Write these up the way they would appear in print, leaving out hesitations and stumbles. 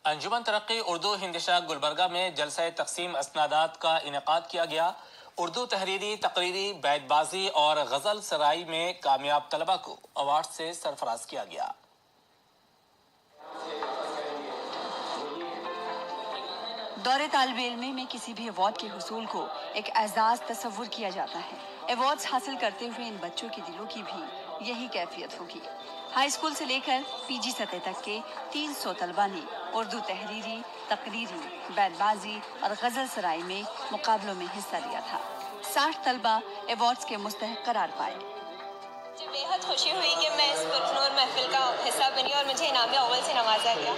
انجمن ترقی اردو ہندشہ گلبرگہ میں جلسہ تقسیم اسنادات کا انعقاد کیا گیا۔ اردو تحریری، تقریری، بیت بازی اور غزل سرائی میں کامیاب طلبہ کو ایوارڈ سے سرفراز کیا گیا۔ دور طالب علمی میں کسی بھی ایوارڈ کے حصول کو ایک اعزاز تصور کیا جاتا ہے۔ ایوارڈز حاصل کرتے ہوئے ان بچوں کے دلوں کی بھی یہی کیفیت ہوگی۔ ہائی اسکول سے لے کر پی جی سطح تک کے 300 طلبہ نے اردو تحریری، تقریری، بیت بازی اور غزل سرائی میں مقابلوں میں حصہ لیا تھا۔ 60 طلبہ ایوارڈز کے مستحق قرار پائے۔ مجھے بے حد خوشی ہوئی کہ میں اس پرنور محفل کا حصہ بنی اور مجھے انعام اول سے نوازا گیا۔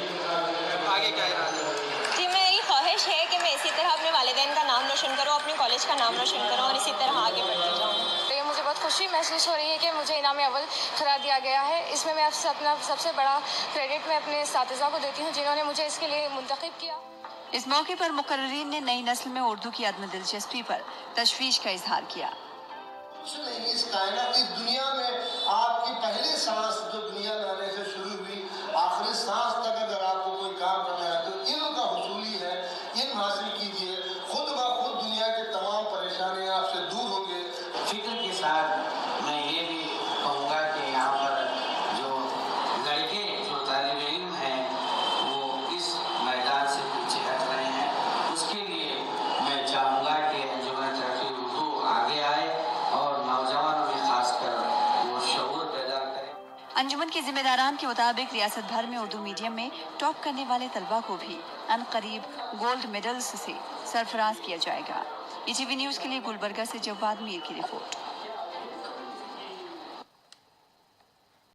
آگے کیا ارادہ ہے؟ جی میری خواہش ہے کہ میں اسی طرح اپنے والدین کا نام روشن کروں، اپنے کالج کا نام روشن کروں اور اسی طرح آگے بڑھتی جاؤں۔ تو یہ مجھے بہت خوشی محسوس ہو رہی ہے کہ مجھے انعام اول قرار دیا گیا ہے۔ اس میں اپنا سب سے بڑا کریڈٹ میں اپنے اساتذہ کو دیتی ہوں جنہوں نے مجھے اس کے لیے منتخب کیا۔ اس موقع پر مقررین نے نئی نسل میں اردو کی عدم دلچسپی پر تشویش کا اظہار کیا۔ کچھ نہیں، اس کائنات، اس دنیا میں آپ کی پہلی سانس جو دنیا میں آنے سے شروع ہوئی، آخری سانس تک اگر آپ کو کوئی کام کرنا ہے تو علم کا حصول ہی ہے۔ علم حاصل کیجئے، خود بخود دنیا کے تمام پریشانیاں آپ سے دور ہوں گے۔ فکر کے ساتھ میں یہ بھی کہوں گا کہ یہاں پر جو لڑکے جو طالب علم ہیں وہ اس میدان سے پیچھے ہٹ رہے ہیں، اس کے لیے میں چاہوں گا کہ انجمن ترقی اردو آگے آئے اور نوجوانوں میں خاص کر وہ شعور پیدا کرے۔ انجمن کے ذمہ داران کے مطابق ریاست بھر میں اردو میڈیم میں ٹاپ کرنے والے طلبہ کو بھی عنقریب گولڈ میڈلز سے سرفراز کیا جائے گا۔ ای ٹی وی نیوز کے لیے گلبرگہ سے جواد میر کی رپورٹ۔